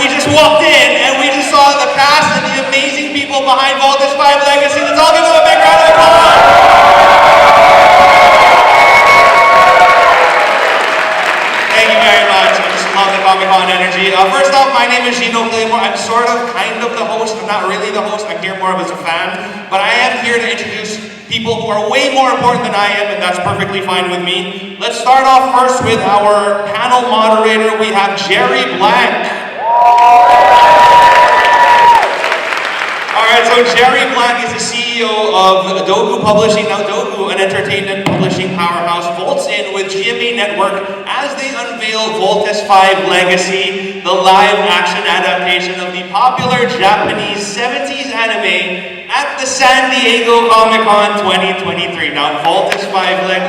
we just walked in and we just saw the cast and the amazing people behind Voltage 5 Legacy. Let's all give them a big round of applause. Thank you very much. I just love the Comic-Con energy. First off, my name is Gino Claymore. I'm kind of the host. I'm not really the host. I'm here more of as a fan. But I am here to introduce people who are way more important than I am, and that's perfectly fine with me. Let's start off first with our panel moderator. We have Jerry Blank. Alright, so Jerry Blank is the CEO of Dogu Publishing. Now Dogu, an entertainment publishing powerhouse, bolts in with GMA Network as they unveil Voltes 5 Legacy, the live-action adaptation of the popular Japanese 70s anime at the San Diego Comic-Con 2023. Now, Voltes 5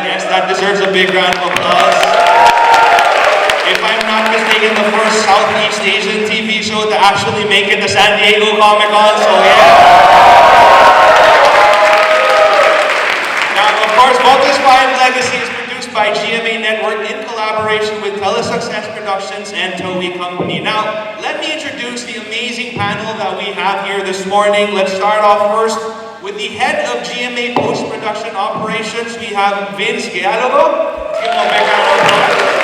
yes, that deserves a big round of applause. If I'm not mistaken, the first Southeast Asian TV show to actually make it to San Diego Comic-Con, so yeah. Now, of course, Voltes 5 Legacy is produced by GMA Network in collaboration with Telesuccess Productions and Toei Company. Now, let me introduce the amazing panel that we have here this morning. Let's start off first with the head of GMA Post-Production Operations. We have Vince Gealogo. Give him a big round of applause.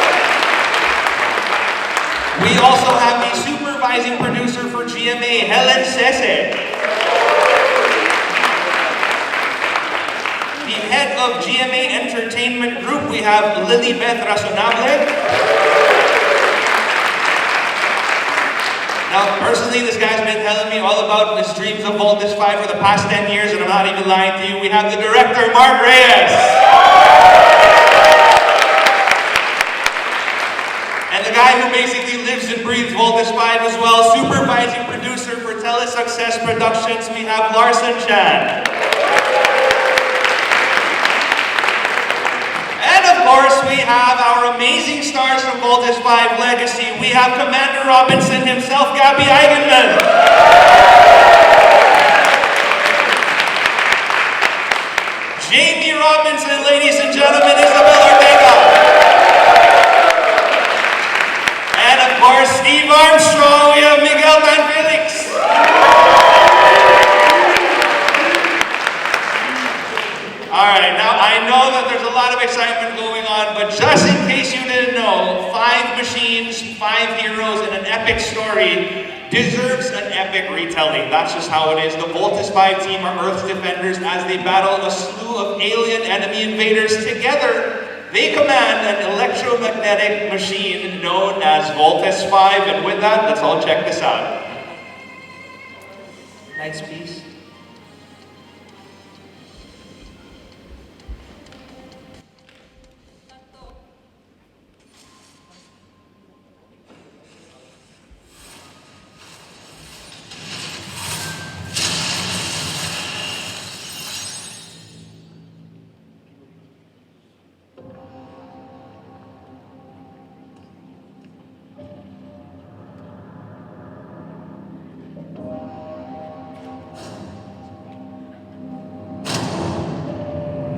We also have the supervising producer for GMA, Helen Sese. The head of GMA Entertainment Group, we have Lilibeth Razonable. Now, personally, this guy's been telling me all about his dreams of Voltes 5 for the past 10 years, and I'm not even lying to you. We have the director, Mark Reyes. And the guy who basically lives and breathes Voltes 5 as well, supervising producer for Telesuccess Productions, we have Larson Chan. And of course, we have our amazing stars from Voltes 5 Legacy. We have Commander Robinson himself, Gabby Eigenman. Jamie Robinson, ladies and gentlemen, Isabel Ortega. And of course, Steve Armstrong, we have Miguel Tan Felix. Alright, now I know that there's a lot of excitement going on, but just in case you didn't know, 5 machines, 5 heroes, and an epic story deserves an epic retelling. That's just how it is. The Voltes 5 team are Earth's defenders as they battle a slew of alien enemy invaders together. They command an electromagnetic machine known as Voltes 5, and with that, let's all check this out. Lights, please.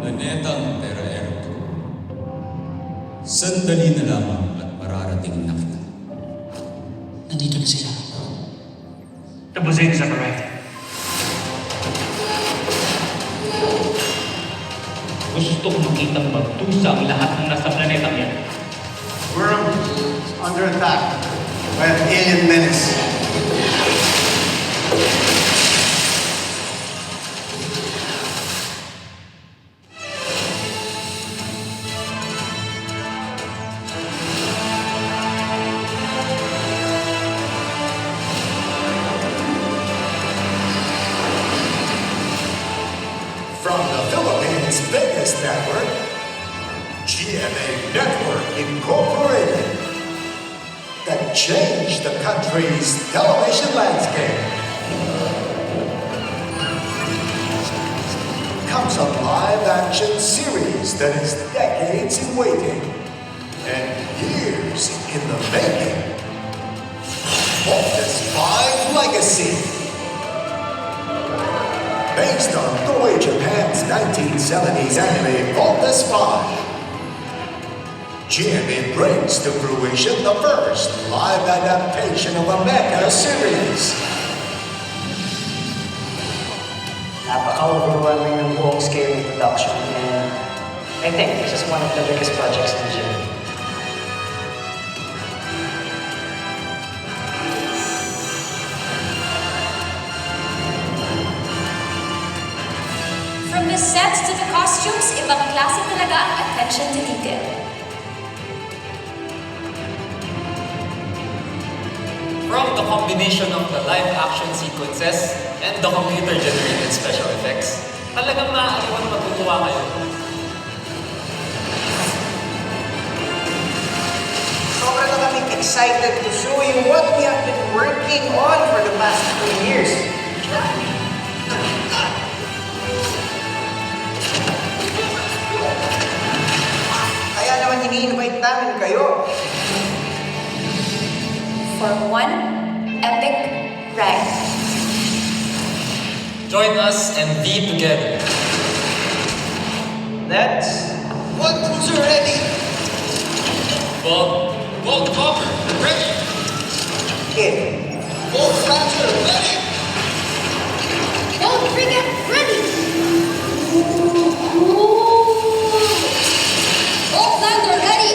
Planetang Terra-Erto. Sandali na lamang at mararating na kita. Nandito na sila. Tapusin sa Barrett. Gusto ko makitang magdusa ang lahat ng nasa planetang yan. World is under attack by an alien menace. From the Philippines' biggest network, GMA Network Incorporated, that changed the country's television landscape, comes a live-action series that is decades in waiting and years in the making. Voltes 5 Legacy. Based on Toei Japan's 1970s anime Voltes 5. GMA brings to fruition the first live adaptation of a mecha series. Napaka-overwhelming ng buong scale of production, and I think this is one of the biggest projects in GMA. From the sets to the costumes, ibang klase talaga ang attention to detail. From the combination of the live-action sequences and the computer-generated special effects, talagang maaariwan matutuwa kayo. Sobrang na kami excited to show you what we have been working on for the past 2 years. Kaya naman ini-invite namin kayo. For one epic ride. Join us and be together. That's What crews are ready? Bolt Copper, ready! it. Both Raptor ready? Bold frigate ready! Bold lander ready!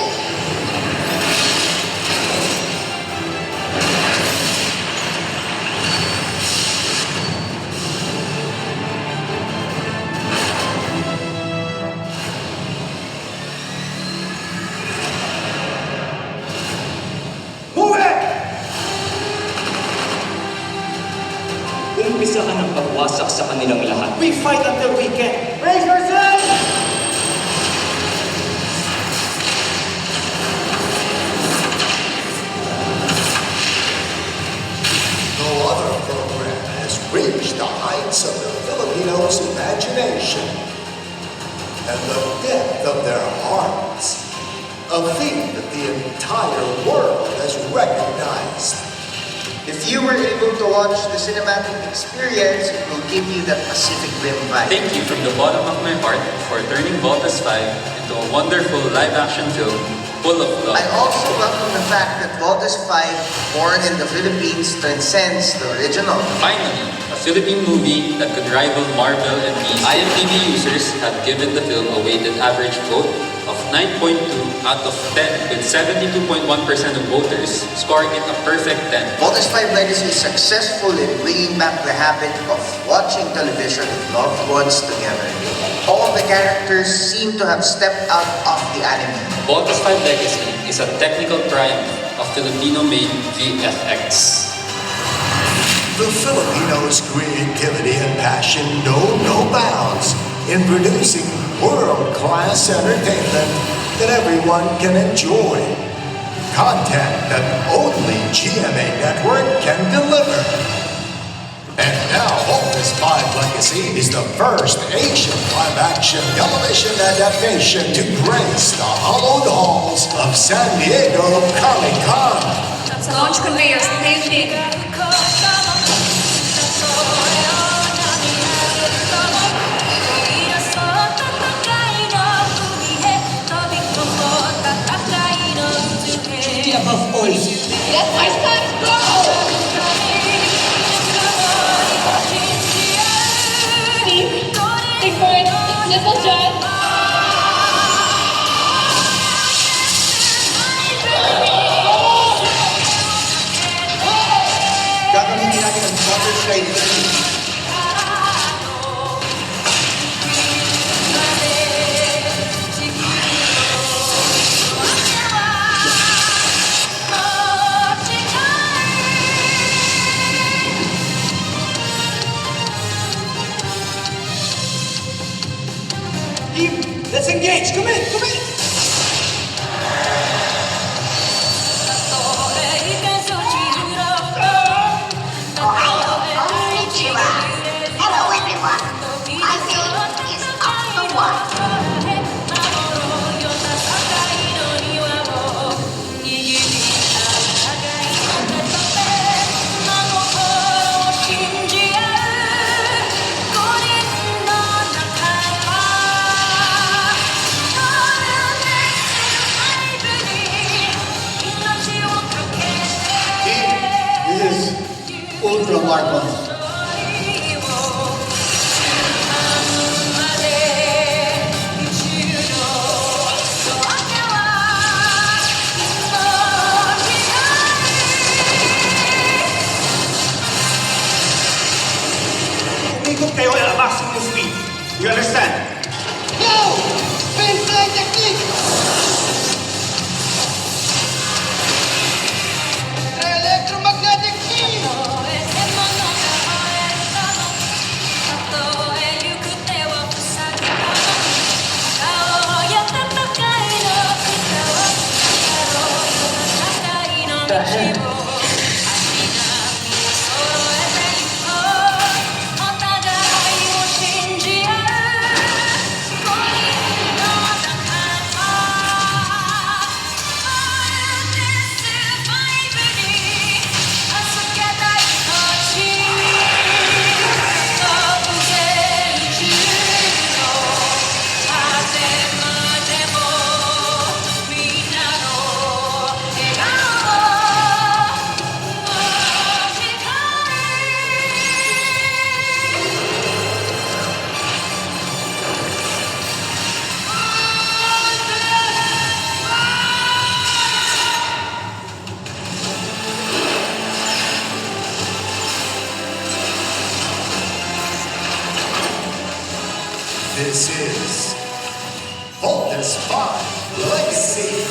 Move it! Umpisa ka ng pagwasak sa kanilang lahat. We fight until we can. Raise yourself! No other program has reached the heights of the Filipinos' imagination and the depth of their hearts. A feat that the entire world has recognized. If you were able to watch the cinematic experience, it will give you that Pacific Rim vibe. Thank you from the bottom of my heart for turning Voltes 5 into a wonderful live-action film full of love. I also welcome the fact that Voltes 5, born in the Philippines, transcends the original. Finally, a Philippine movie that could rival Marvel and DC. IMDb users have given the film a weighted average vote of 9.2 out of 10, with 72.1% of voters scoring it a perfect 10. Voltes 5 Legacy is successful in bringing back the habit of watching television with loved ones together. All the characters seem to have stepped out of the anime. Voltes 5 Legacy is a technical triumph of Filipino-made VFX. The Filipinos' creativity and passion know no bounds in producing world-class entertainment that everyone can enjoy. Content that only GMA Network can deliver. And now, Voltes 5 Legacy is the first Asian live-action television adaptation to grace the hallowed halls of San Diego Comic-Con. Launch conveyors, landing. Duty above all. Let my son go! Steve, take for it. It's Little John. Gagamitin natin ang butterfly journey. Let's engage! Come in! Come in! Hello everyone. My name is Octo-One. Ultra Marbles. Umikot kayo at maximum speed. You understand? Go! Spin fly technique! Electromagnetic field! This is Voltus 5 Legacy.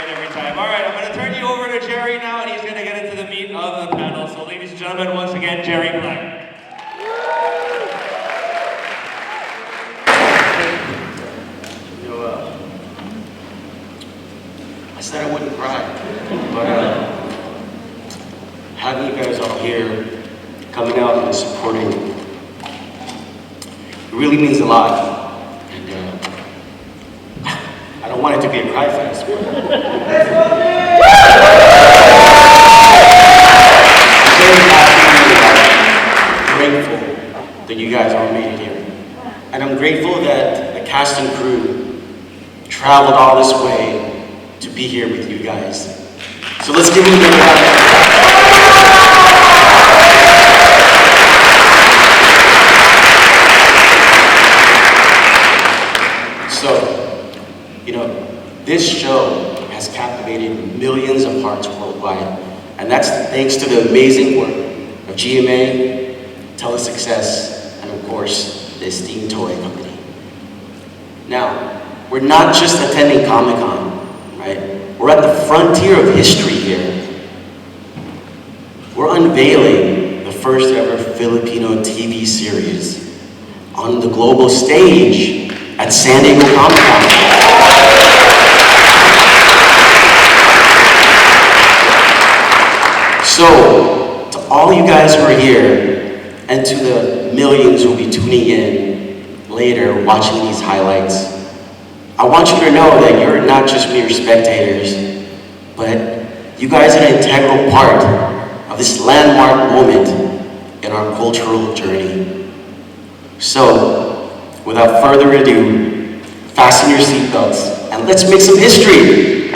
Every time. All right, I'm going to turn you over to Jerry now, and he's going to get into the meat of the panel. So, ladies and gentlemen, once again, Jerry Black. I said I wouldn't cry, but having you guys all here, coming out and supporting, it really means a lot. And I don't want it to be a cry fest. I'm very happy and grateful that you guys all made it here. And I'm grateful that the cast and crew traveled all this way to be here with you guys. So let's give them a round. So, you know, this show has captivated millions of hearts worldwide, and that's thanks to the amazing work of GMA, Telesuccess, and of course, the esteemed Toei company. Now, we're not just attending Comic-Con. We're at the frontier of history here. We're unveiling the first ever Filipino TV series on the global stage at San Diego Comic-Con. So, to all you guys who are here, and to the millions who will be tuning in later watching these highlights, I want you to know that you're not just mere spectators, but you guys are an integral part of this landmark moment in our cultural journey. So, without further ado, fasten your seatbelts and let's make some history.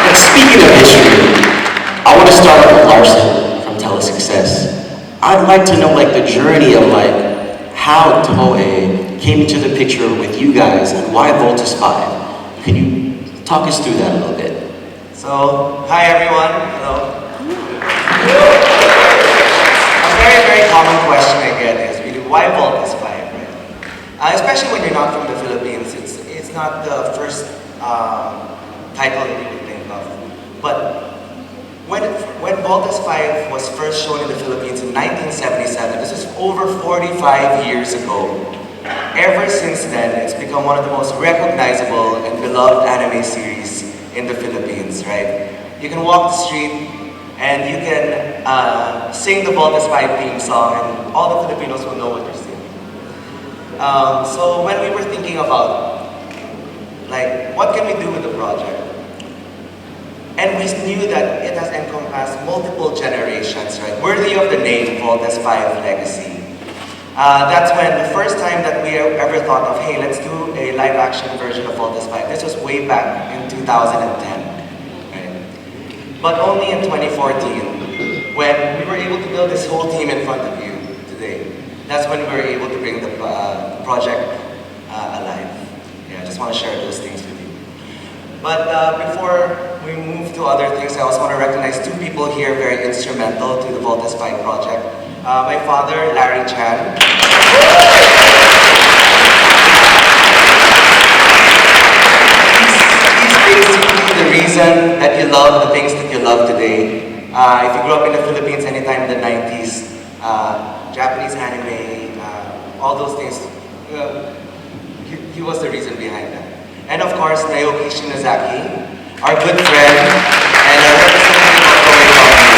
And speaking of history, I want to start with Larson from Telesuccess. I'd like to know the journey of how Toei came into the picture with you guys and why Voltus 5. Can you talk us through that a little bit? So, hi everyone. Hello. A very, very common question I get is really why Voltus 5, right? Especially when you're not from the Philippines, it's not the first title that you would think of. But when Voltus 5 was first shown in the Philippines in 1977, this is over 45 years ago. Ever since then, it's become one of the most recognizable and beloved anime series in the Philippines, right? You can walk the street and you can sing the Voltus 5 theme song and all the Filipinos will know what you're singing. So when we were thinking about, what can we do with the project? And we knew that it has encompassed multiple generations, right? Worthy of the name Voltes 5 Legacy. That's when the first time that we ever thought of, hey, let's do a live action version of Voltes 5. This was way back in 2010, right? But only in 2014, when we were able to build this whole team in front of you today, that's when we were able to bring the project alive. Yeah, I just want to share those things with you. But before we move to other things, I also want to recognize two people here very instrumental to the Voltes 5 project. My father, Larry Chan. He's basically the reason that you love the things that you love today. If you grew up in the Philippines anytime in the 90s, Japanese anime, all those things, he was the reason behind that. And of course, Naoki Shinozaki, our good friend, and our representative of Toei Publishing.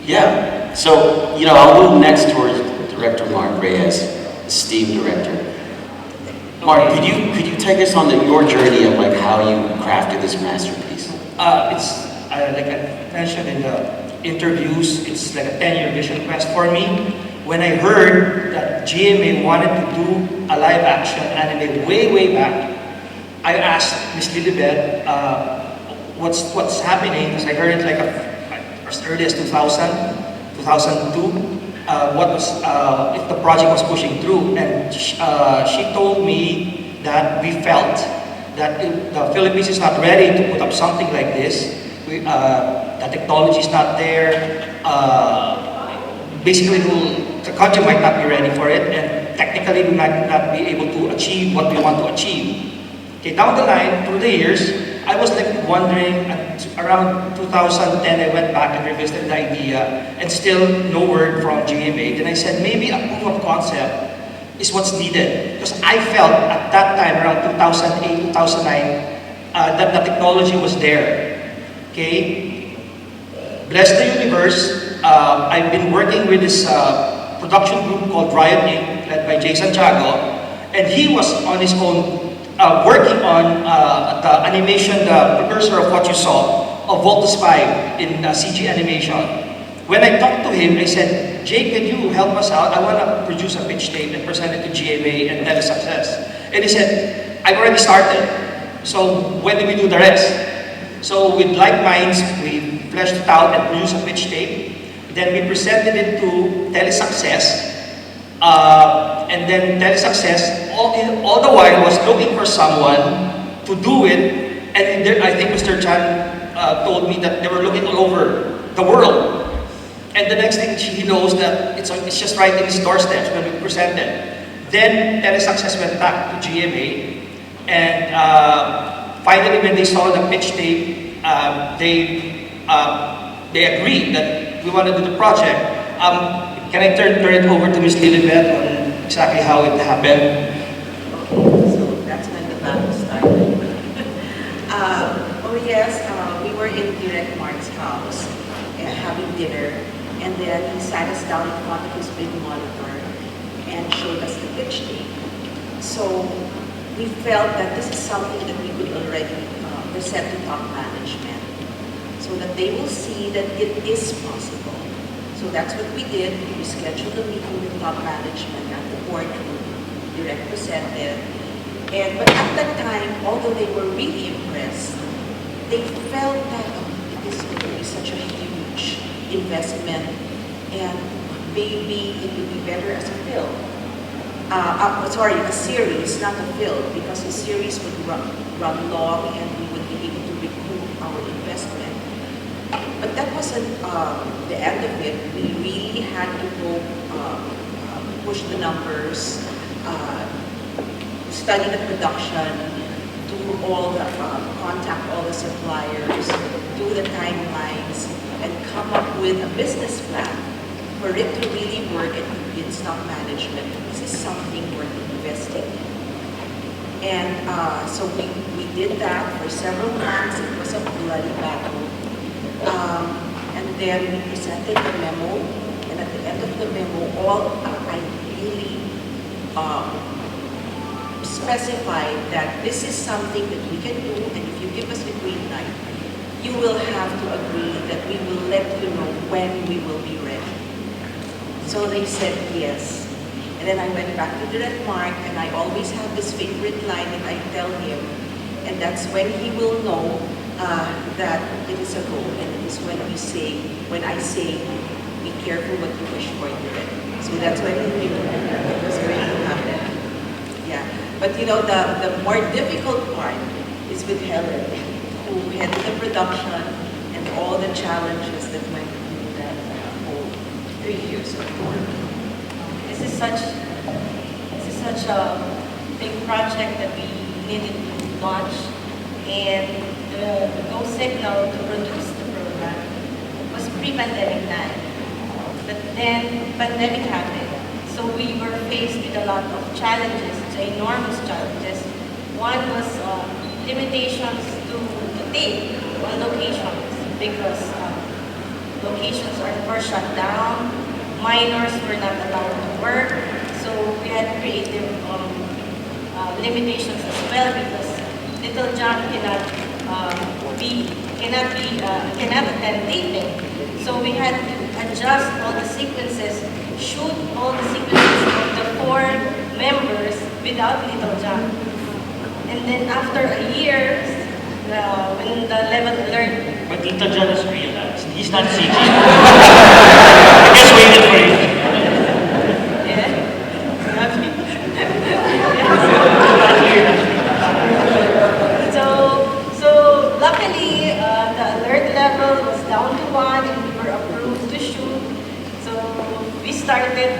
Yeah, so, I'll move next towards Director Mark Reyes, esteemed director. Mark, could you take us on your journey of how you crafted this masterpiece? It's like I mentioned in the interviews, it's like a 10-year vision quest for me. When I heard that GMA wanted to do a live-action anime way back, I asked Miss Lilibet, what's happening? Because I heard it like as early as 2000, 2002. What was if the project was pushing through? And she told me that we felt that the Philippines is not ready to put up something like this. The technology is not there. Basically, the country might not be ready for it, and technically we might not be able to achieve what we want to achieve. Okay, down the line, through the years, I was like wondering, around 2010, I went back and revisited the idea, and still no word from GMA. Then I said, maybe a proof of concept is what's needed. Because I felt at that time, around 2008, 2009, that the technology was there. Okay? Bless the universe, I've been working with this production group called Retelling, led by Jason Tiago, and he was on his own working on the animation, the precursor of what you saw, of Voltes 5 in CG animation. When I talked to him, I said, Jay, can you help us out? I want to produce a pitch tape and present it to GMA and Telesuccess. And he said, I've already started, so when do we do the rest? So with like minds, we fleshed it out and produced a pitch tape. Then we presented it to Telesuccess. And then Telesuccess, all the while, was looking for someone to do it. And I think Mr. Chan told me that they were looking all over the world. And the next thing he knows that it's just right in his doorsteps when we presented. Then Telesuccess went back to GMA. And finally, when they saw the pitch tape, they agreed that we want to do the project. Can I turn it over to Ms. Lilibet on exactly how it happened? So that's when the battle started. We were in Direct Mark's house having dinner, and then he sat us down in front of his big monitor and showed us the pitch tape. So we felt that this is something that we could already present to top management, so that they will see that it is possible. So that's what we did. We scheduled a meeting with top management at the boardroom. Direct presented. But at that time, although they were really impressed, they felt that it is going to be such a huge investment, and maybe it would be better as a film. A series, not a film, because a series would run long and we would be able to recoup our investment. But that wasn't the end of it. We really had to go push the numbers, study the production, do all the contact all the suppliers, do the timelines, and come up with a business plan for it to really work and convince top management this is something worth investing in. And so we did that for several months. It was a bloody battle. And then we presented the memo, and at the end of the memo, I really specified that this is something that we can do, and if you give us the green light, you will have to agree that we will let you know when we will be ready. So they said yes. And then I went back to Direct Mark, and I always have this favorite line that I tell him, and that's when he will know that it is a go, and it is when I say, be careful what you wish for, Direct. So that's when he knew it was going to happen. Yeah. But you know, the more difficult part is with Helen, who headed the production and all the challenges that went through that whole 3 years of work. This is such a big project that we needed to launch, and the go signal to produce the program was pre-pandemic time. But then pandemic happened, so we were faced with a lot of challenges, enormous challenges. One was limitations to tape on locations, because locations were shut down, minors were not allowed to work, so we had creative limitations as well, because Little John cannot attend taping. So we had to adjust all the sequences, shoot all the sequences of the 4 members without Little John. And then after a year, when the level alert... But Little John is realized. He's not CG. I just waited for you. So luckily, the alert level was down to 1 and we were approved to shoot. So we started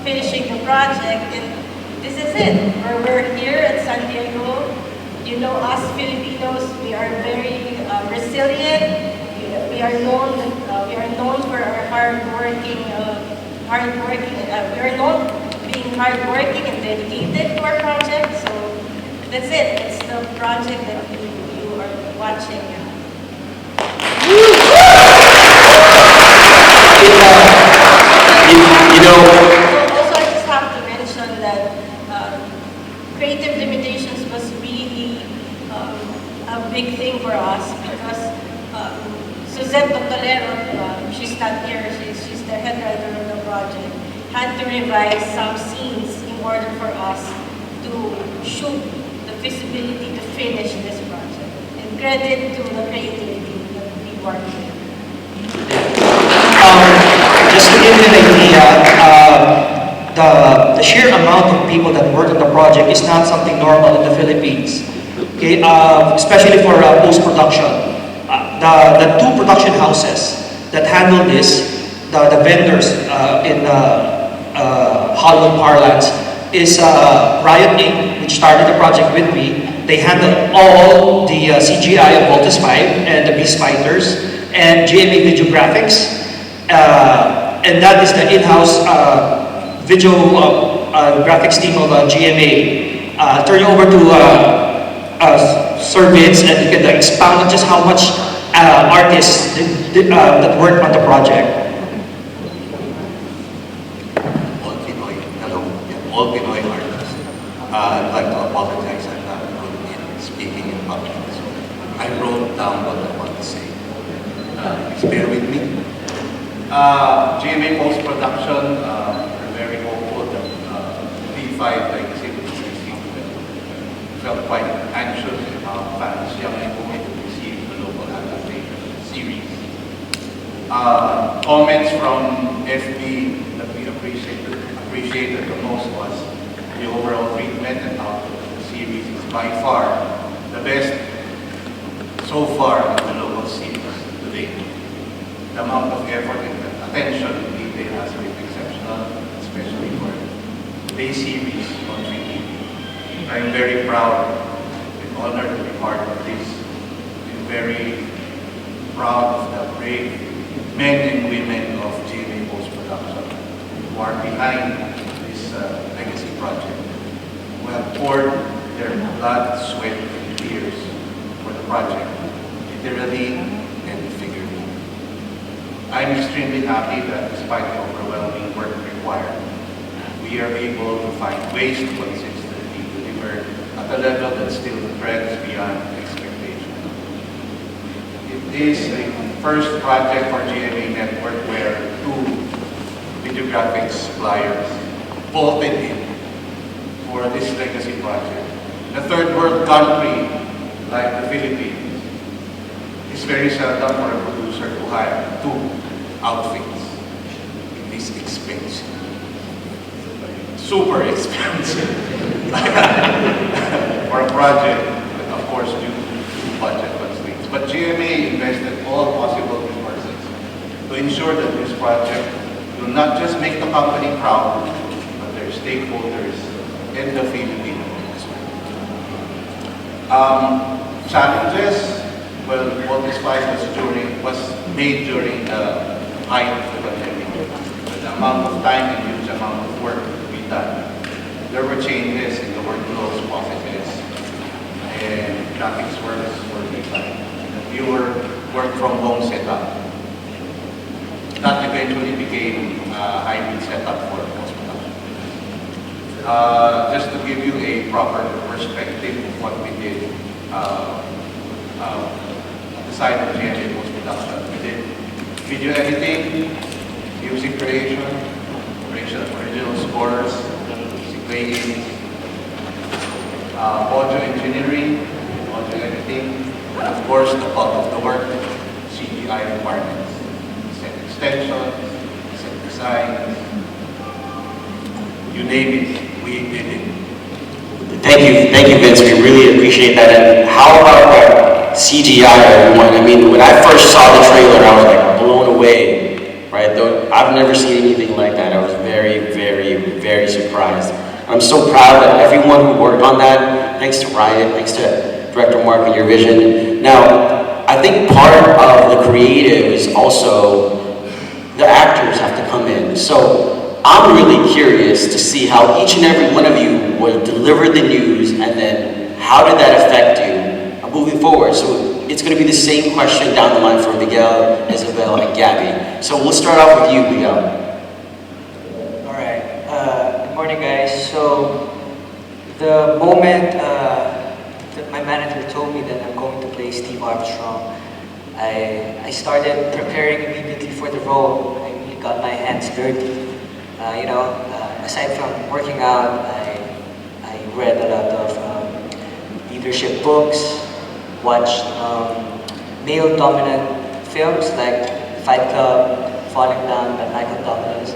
finishing the project, and this is it. We're here at San Diego. You know, us Filipinos, we are very resilient. We are known for our hardworking. We are known being hardworking and dedicated to our project. So that's it. It's the project that you are watching. You know. Also, I just have to mention that creative limitations was really a big thing for us, because Suzette Doctolero, she's not here, she's the head writer of the project, had to revise some scenes in order for us to shoot the feasibility to finish this project. And credit to the creativity that we worked with. Just to give you an idea, the sheer amount of people that work on the project is not something normal in the Philippines. Okay, especially for post-production. The 2 production houses that handle this, the vendors in Hollywood parlance, is Riot Inc., which started the project with me. They handle all the CGI of Voltes 5 and the Beast Fighters and GMA Video Graphics. And that is the in-house video graphics team of GMA. Turn you over to Sir Vince, and you can expound on just how much artists that worked on the project. All Pinoy artists. I'd like to apologize, I'm not good in speaking in public. So I wrote down what I want to say. Please bear with me. GMA post-production, we're very hopeful that P5 legacy will be received. Felt quite anxious about fans young and moving to receive the local adaptation series. Comments from FB that we appreciated the most was the overall treatment and output of the series is by far the best so far of the local series to date. The amount of effort and attention to detail has been exceptional, especially for today's series on 3TV. I'm very proud and honored to be part of this. I'm very proud of the brave men and women of GMA post-production who are behind this legacy project, who have poured their blood, sweat, and tears for the project, literally and figuratively. I'm extremely happy that despite the overwhelming work required, we are able to find ways to consistently deliver at a level that still trends beyond expectation. It is a first project for GMA Network where 2 video graphics suppliers voted in for this legacy project. In a third world country like the Philippines, it's very seldom for a producer to hire 2 outfits in this expensive, super expensive for a project, that of course due to budget constraints. But GMA invested all possible resources to ensure that this project will not just make the company proud, but their stakeholders in the Philippines as well. Challenges, well, what this fight was made during the height of the pandemic. The amount of time and huge amount of work to be done. There were changes in the workflows, processes, and graphics were designed. The viewer work from home setup. That eventually became a hybrid setup for post-production. Just to give you a proper perspective of what we did at the side of GMA post-production. We did video editing, music creation of original scores, music playing, audio engineering, audio editing, and of course the bulk of the work, CGI requirements, set extensions, set designs, you name it, we did it. Thank you, Vince. We really appreciate that. And how about that CGI, everyone? I mean, when I first saw the trailer, I was like blown away, right? Though I've never seen anything like that. I was very, very, very surprised. I'm so proud that everyone who worked on that, thanks to Riot, thanks to Director Mark and your vision. Now, I think part of the creative is also the actors have to come in. So I'm really curious to see how each and every one of you will deliver the news, and then how did that affect you moving forward. So it's going to be the same question down the line for Miguel, Isabel, and Gabby. So we'll start off with you, Miguel. Alright, good morning guys. So the moment that my manager told me that I'm going to play Steve Armstrong, I started preparing immediately for the role. I really got my hands dirty. Aside from working out, I read a lot of leadership books, watched male-dominant films like Fight Club, Falling Down by Michael Douglas.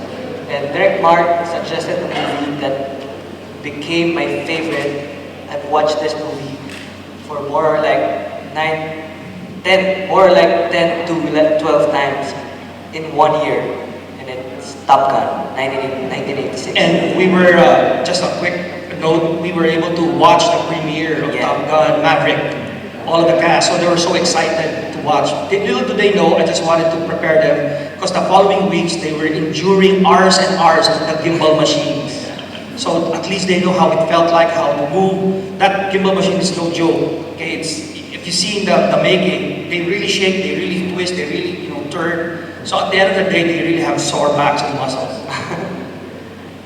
And Direct Mark suggested a movie that became my favorite. I've watched this movie for more like 10 to 12 times in 1 year. And it's Top Gun, 1986. And we were, just a quick note, we were able to watch the premiere of Top Gun Maverick, all of the cast, so they were so excited to watch. Little do they know, I just wanted to prepare them, because the following weeks they were enduring hours and hours of the gimbal machines. So at least they know how it felt like, how to move. That gimbal machine is no joke. Okay, if you see in the making, they really shake, they really twist, they really turn. So at the end of the day, they really have sore backs and muscles.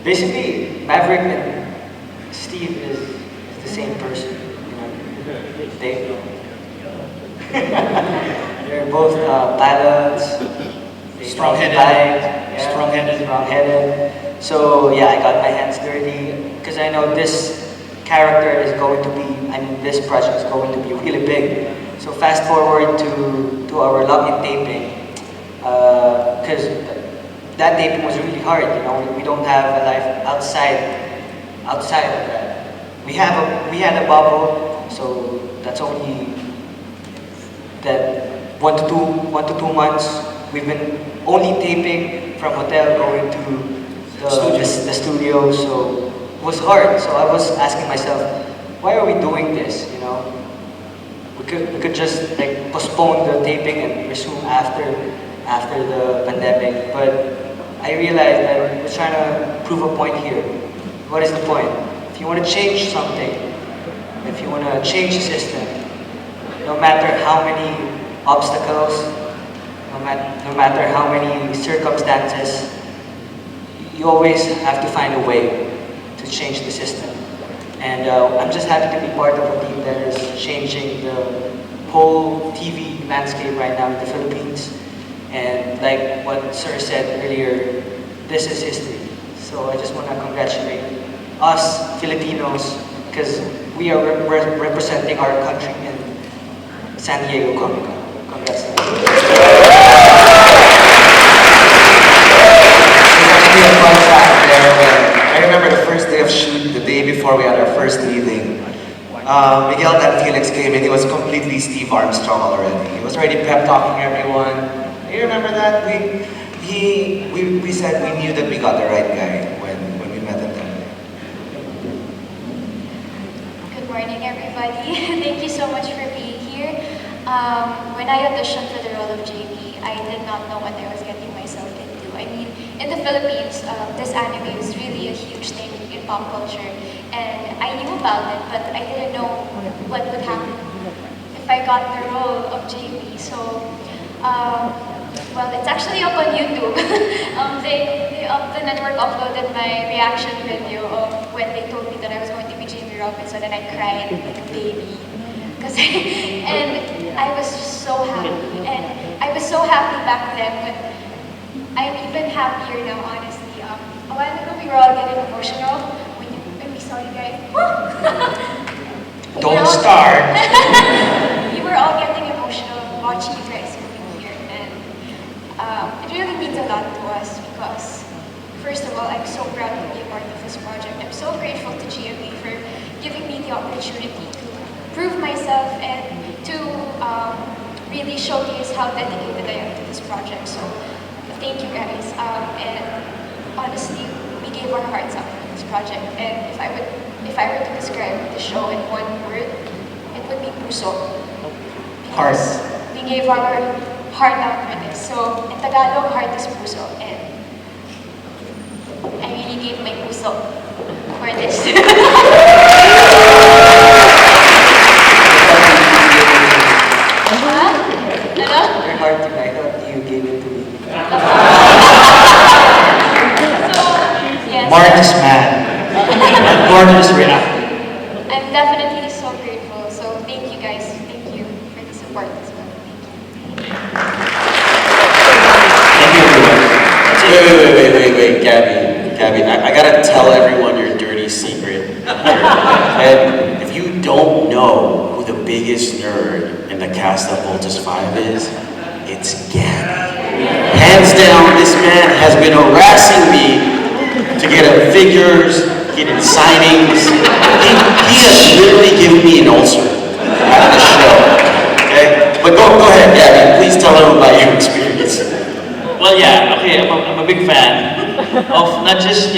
Basically, Maverick and Steve is the same person. They're both pilots. Strong-headed. Strong-headed. So yeah, I got my hands dirty because I know this character is going to be, this project is going to be really big. So fast forward to our lock-in taping, because that taping was really hard. We don't have a life outside of that. We had a bubble, so that's only that 1 to 2 months. We've been only taping from hotel going to the studio, so it was hard. So I was asking myself, why are we doing this? We could just postpone the taping and resume after the pandemic. But I realized that we're trying to prove a point here. What is the point? If you want to change something, if you want to change the system, no matter how many obstacles, no matter how many circumstances, you always have to find a way to change the system. And I'm just happy to be part of a team that is changing the whole TV landscape right now in the Philippines. And like what Sir said earlier, this is history. So I just want to congratulate us Filipinos because we are representing our country in San Diego Comic Con. Congrats. I remember the first day of shoot, the day before we had our first meeting. Miguel and Felix came in, he was completely Steve Armstrong already. He was already pep talking everyone. You remember that? We said we knew that we got the right guy when we met him there. Good morning, everybody. Thank you so much for being here. When I auditioned for the role of JB, I did not know what I was getting myself into. I mean, in the Philippines, this anime is really a huge thing in pop culture. And I knew about it, but I didn't know what would happen if I got the role of JB. So, well, it's actually up on YouTube. The network uploaded my reaction video of when they told me that I was going to be Jamie Robinson, and I cried like a baby. And I was just so happy. And I was so happy back then, but I'm even happier now, honestly. A while ago, we were all getting emotional when we saw you guys. Don't start. We were all getting emotional watching you guys moving here, and it really means a lot to us because, first of all, I'm so proud to be a part of this project. I'm so grateful to GMA for giving me the opportunity to prove myself and to really showcase how dedicated I am to this project. So, thank you guys. And honestly, we gave our hearts out for this project. And if I were to describe the show in one word, it would be puso. Heart. We gave our heart out for this. So, in Tagalog, heart is puso. And I really gave my puso for this. Your heart tonight, I thought you gave it to me. Yes. Mark is mad. Gordon is reacting. I'm definitely so grateful. So thank you guys. Thank you for the support as well. Thank you, everyone. Wait, Gabby, I gotta tell everyone your dirty secret. And if you don't know who the biggest nerd in the cast of Voltus 5 is, it's Gabby. Hands down, this man has been harassing me to get him figures, get him signings. He has literally given me an ulcer out of the show. Okay? But go ahead, Gabby. Please tell him about your experience. Well, yeah, okay, I'm a big fan of not just,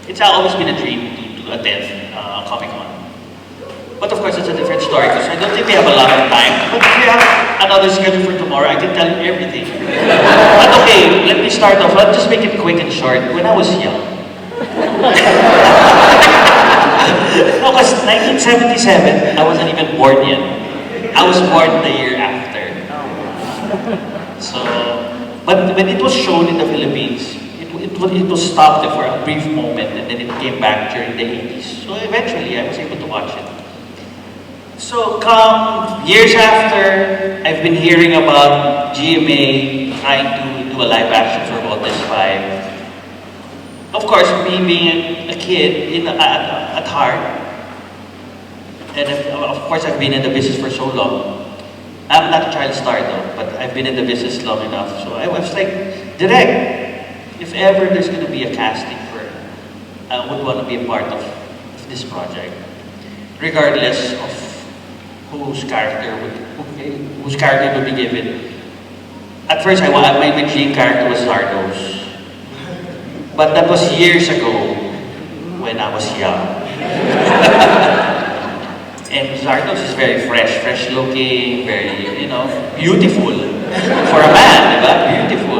it's always been a dream to attend Comic-Con. But of course, it's a different story because I don't think we have a lot of time. But if we have another schedule for tomorrow, I can tell you everything. But okay, let me start off. I'll just make it quick and short. When I was young, no, because 1977, I wasn't even born yet. I was born the year after. So, but when it was shown in the Philippines, it was stopped for a brief moment and then it came back during the 80s. So eventually, I was able to watch it. So come years after, I've been hearing about GMA trying to do a live action for Voltus 5. Of course, me being a kid at heart, and of course I've been in the business for so long. I'm not a child star though, but I've been in the business long enough. So I was like, direct, if ever there's going to be a casting for, I would want to be a part of this project, regardless of whose character would be given. At first, my dream character was Zardos, but that was years ago when I was young. And Zardos is very fresh looking, very, beautiful for a man, diba? Beautiful.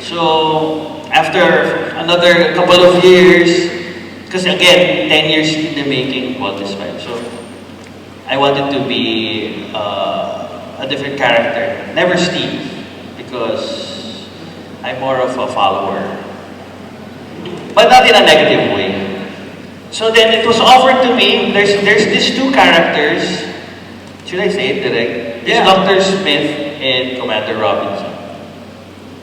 So after another couple of years, because again, 10 years in the making, Voltus 5. So I wanted to be a different character. Never Steve, because I'm more of a follower. But not in a negative way. So then it was offered to me, there's these two characters. Should I say it direct? There's Dr. Smith and Commander Robinson.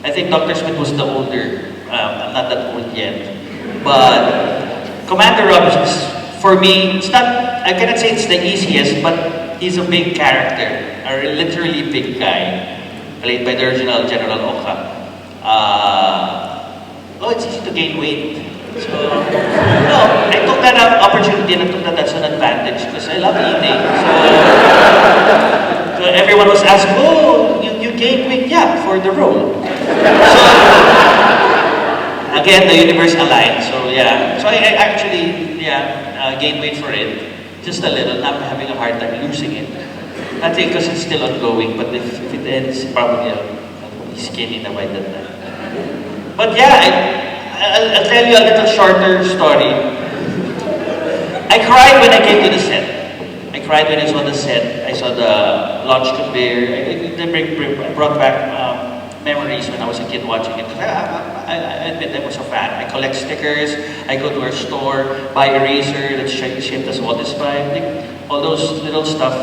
I think Dr. Smith was the older, I'm not that old yet. But Commander Robinson, for me, it's not, I cannot say it's the easiest, but he's a big character, a literally big guy, played by the original General Oka. It's easy to gain weight. So, I took that opportunity and I took that as an advantage because I love eating. So everyone was asking, oh, you gained weight? Yeah, for the role. So, again, the universe aligned. So yeah, so I actually, gained weight for it. Just a little. I'm having a hard time losing it. I think because it's still ongoing, but if it ends, probably I'll be skinny by that time. But yeah, I'll tell you a little shorter story. I cried when I came to the set. I cried when I saw the set. I saw the launch conveyor. It brought back memories when I was a kid watching it. I admit I was a fan. I collect stickers. I go to our store, buy eraser that's shaped as Waltis 5. All those little stuff.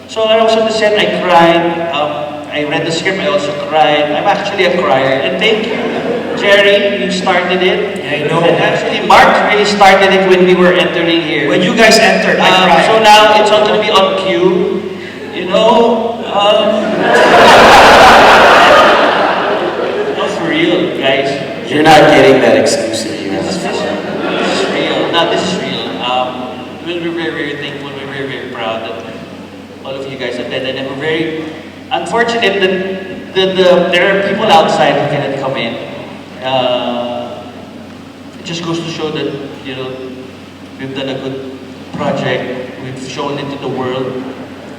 So I was on the set. I cried. I read the script. I also cried. I'm actually a crier. And thank you, Jerry, you started it. Yeah, I know. And actually, Mark really started it when we were entering here. When you guys entered, I cried. So now it's all going to be on cue. You know, no, for real, guys. You're not getting that exclusive you asked for. This is real. No, this is real. We're very, very thankful. We're very, very proud that all of you guys attended, and we're very unfortunate that there are people outside who cannot come in. It just goes to show that, you know, we've done a good project, we've shown it to the world,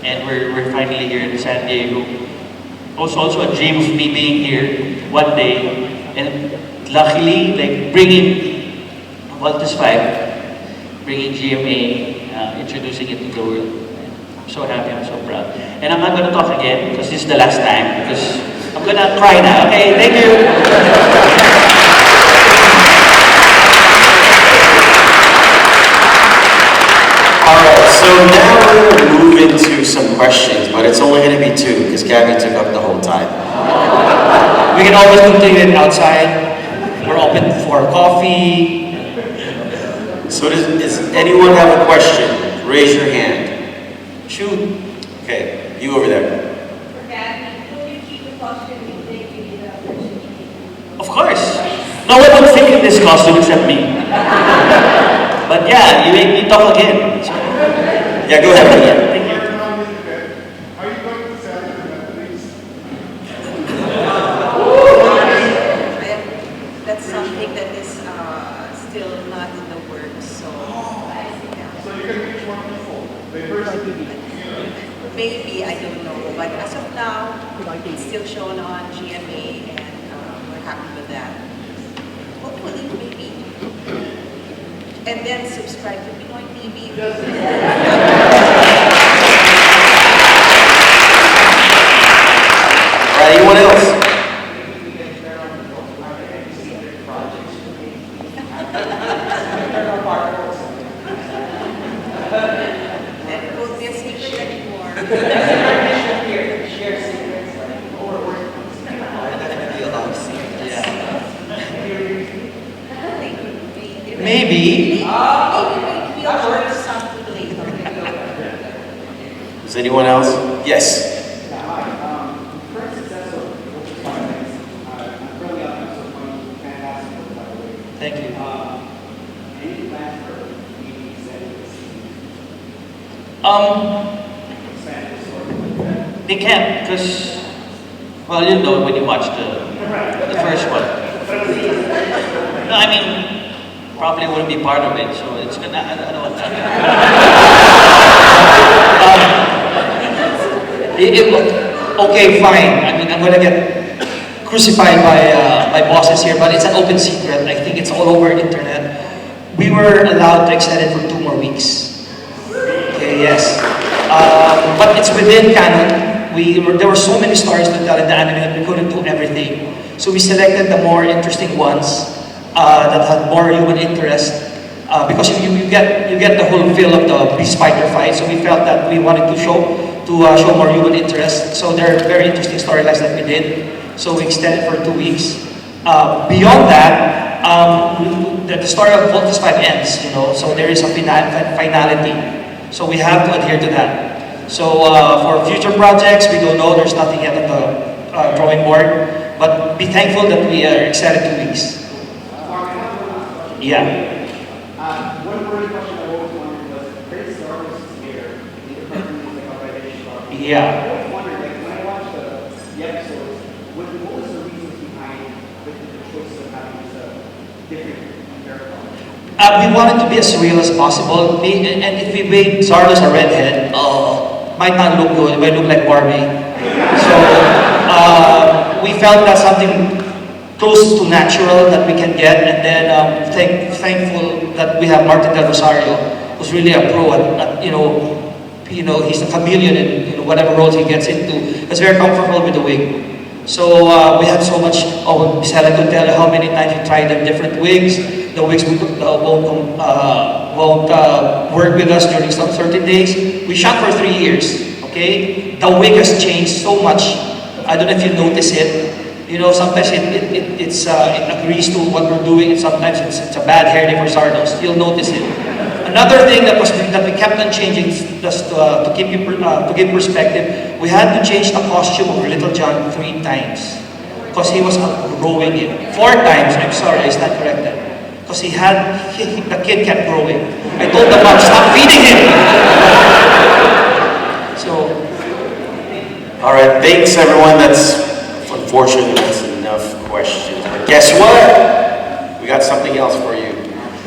and we're finally here in San Diego. Also a dream of me being here one day, and luckily, like bringing Waltis 5, bringing GMA, introducing it to the world. I'm so happy, I'm so proud. And I'm not going to talk again because this is the last time, because I'm going to cry now. Okay, thank you. Alright, so now we're going to move into some questions, but it's only going to be two because Gabby took up the whole time. We can always continue it outside. We're open for coffee. So does anyone have a question? Raise your hand. Shoot. Okay, you over there. Of course. No one would fit in this costume except me. But yeah, you make me talk again. So, yeah, go ahead. Thank you. Are you going to sell your batteries? That's something that is still not in the works. So, yeah. So you can reach more people. Maybe, I don't know. But as of now, it's still shown on GMA, and we're happy with that. Hopefully, maybe. And then subscribe to Pinoy TV. Anyone else? And it won't be a secret anymore. Share secrets, like, definitely a lot of secrets. Maybe. Maybe we'll work something later. Is anyone else? Yes. Thank you. They can't because, well, you know when you watch the first one. No, I mean, probably wouldn't be part of it, so it's gonna, I don't want that. Okay, fine. I mean, I'm gonna get crucified by bosses here, but it's an open secret. I think it's all over internet. We were allowed to extend it for 2 more weeks. Okay, yes. But it's within canon. There were so many stories to tell in the anime that we couldn't do everything. So we selected the more interesting ones that had more human interest because you get the whole feel of the beast fighter fight. So we felt that we wanted to show more human interest. So there are very interesting storylines that we did. So we extended for 2 weeks. Beyond that, the story of Voltes 5 ends. So there is a finality. So we have to adhere to that. So for future projects, we don't know. There's nothing yet on the drawing board. But be thankful that we are extended 2 weeks. Yeah. One worry question I always wondered was, Prince Star Wars is here, the cartoon is like already. Yeah. I always wondered, like when I watched the episodes, what was the reasons behind the choice of having this different character? We wanted to be as real as possible, and if we made Zardos a redhead, might not look good. It might look like Barbie. So we felt that something close to natural that we can get, and then thankful that we have Martin Del Rosario, who's really a pro at he's a chameleon in whatever roles he gets into. He's very comfortable with the wig. So we had so much. Bisela could tell how many times we tried them different wigs. The wigs won't work with us during some certain days. We shot for 3 years. Okay, the wig has changed so much. I don't know if you notice it. Sometimes it agrees to what we're doing, and sometimes it's a bad hair day for Zardos. You'll notice it. Another thing that we kept on changing, just to give perspective, we had to change the costume of Little John 3 times because he was growing it. 4 times. I'm sorry, I stand corrected. Because the kid kept growing. I told the mom, stop feeding him. So. All right, thanks everyone. Unfortunately, that's enough questions. But guess what? We got something else for you.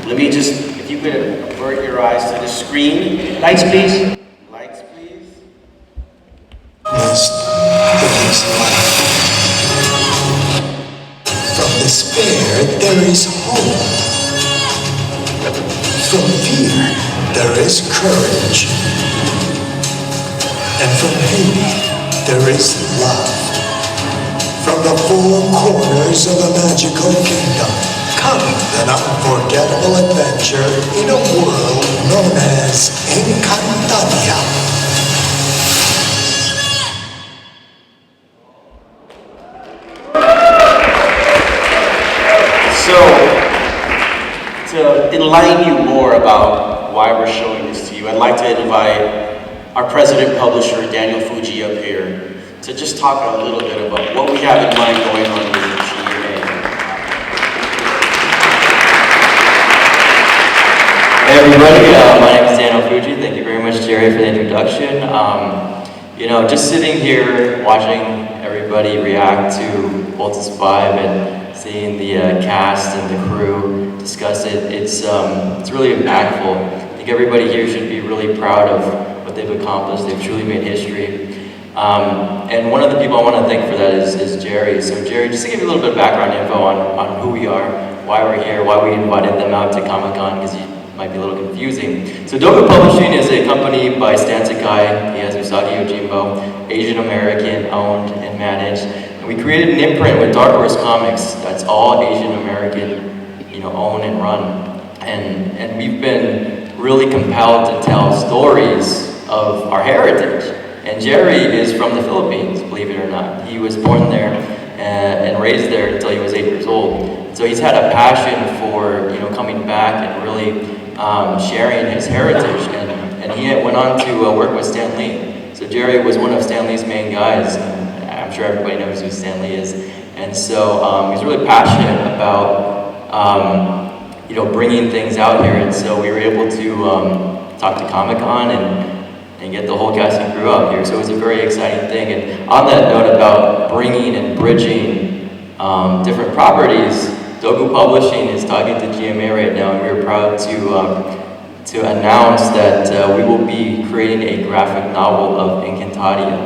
Let me if you could avert your eyes to the screen. Lights, please. Lights, please. Yes, there is life. From despair, there is hope. From fear, there is courage. And from hate, there is love. From the 4 corners of a magical kingdom comes an unforgettable adventure in a world known as Encantadia. So, to enlighten you more about why we're showing this to you, I'd like to invite our president publisher, Daniel Fuji, up here to just talk a little bit about what we have in mind going on with GMA. Hey everybody, my name is Daniel Fuji. Thank you very much, Jerry, for the introduction. Just sitting here watching everybody react to Voltes 5 and seeing the cast and the crew discuss it, it's really impactful. I think everybody here should be really proud of what they've accomplished. They've truly made history. And one of the people I want to thank for that is Jerry. So Jerry, just to give you a little bit of background info on who we are, why we're here, why we invited them out to Comic-Con, because it might be a little confusing. So Dogu Publishing is a company by Stan Sakai. He has Usagi Yojimbo, Asian American, owned and managed. And we created an imprint with Dark Horse Comics that's all Asian American, owned and run. And we've been really compelled to tell stories of our heritage. And Jerry is from the Philippines, believe it or not. He was born there and raised there until he was 8 years old. So he's had a passion for coming back and really sharing his heritage. And he went on to work with Stan Lee. So Jerry was one of Stan Lee's main guys. And I'm sure everybody knows who Stan Lee is. And so he's really passionate about bringing things out here. And so we were able to talk to Comic-Con and get the whole cast and crew out here. So it was a very exciting thing. And on that note about bringing and bridging different properties, Dogu Publishing is talking to GMA right now, and we're proud to announce that we will be creating a graphic novel of Encantadia.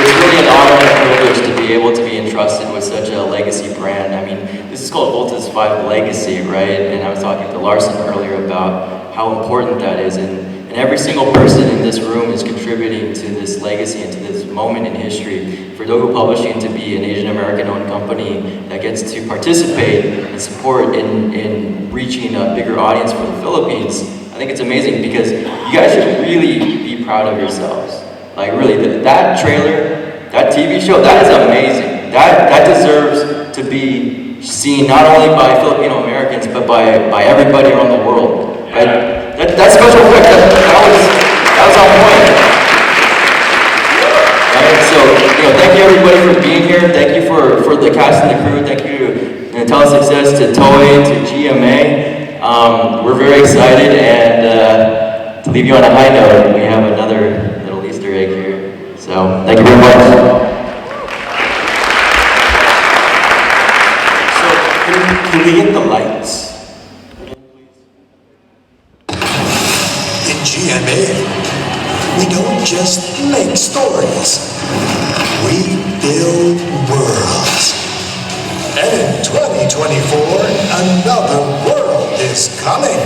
It's really an honor and a privilege to be able to be entrusted with such a legacy brand. I mean, this is called Voltes 5 Legacy, right? And I was talking to Larson earlier about how important that is. And every single person in this room is contributing to this legacy and to this moment in history. For Dogu Publishing to be an Asian American owned company that gets to participate and support in reaching a bigger audience for the Philippines, I think it's amazing because you guys should really be proud of yourselves. Like really, that trailer, that TV show, that is amazing. That deserves to be seen not only by Filipino Americans, but by everybody around the world. Right? That special effect, that was on point. Right? So, thank you everybody for being here. Thank you for the cast and the crew. Thank you to Telesuccess, to Toei, to GMA. We're very excited, and to leave you on a high note, we have another little Easter egg here. So, thank you very much. Can we hit the lights? In GMA, we don't just make stories, we build worlds. And in 2024, another world is coming.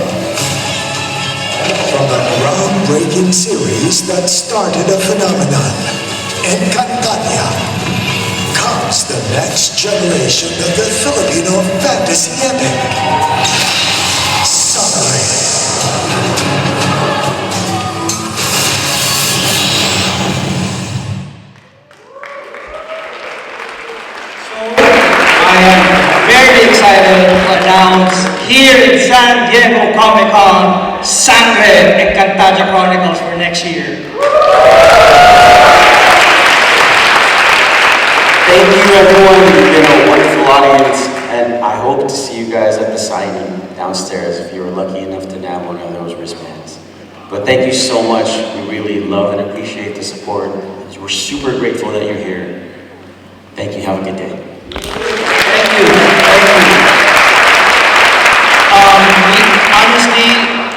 From the groundbreaking series that started a phenomenon, Encantadia, comes the next generation of the Filipino fantasy epic, Sangre. I am very excited to announce here in San Diego Comic-Con, Sangre Encantadia Chronicles for next year. Thank you everyone, you've been a wonderful audience, and I hope to see you guys at the signing downstairs if you were lucky enough to nab one of those wristbands. But thank you so much, we really love and appreciate the support. We're super grateful that you're here. Thank you, have a good day. Thank you. Honestly,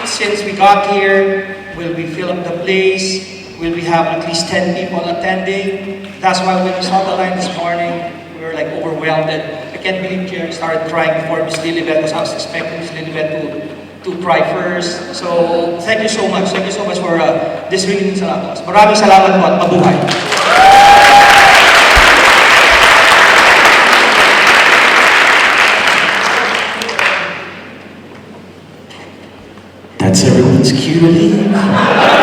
since we got here, will we fill up the place? Will we have at least 10 people attending? That's why when we saw the line this morning, we were like overwhelmed. And I can't believe Jerry started crying before Miss Lilibet because I was expecting Miss Lilibet to cry first. So thank you so much. Thank you so much for this really means a lot to us. Maraming salamat po at mabuhay. That's everyone's cue to leave.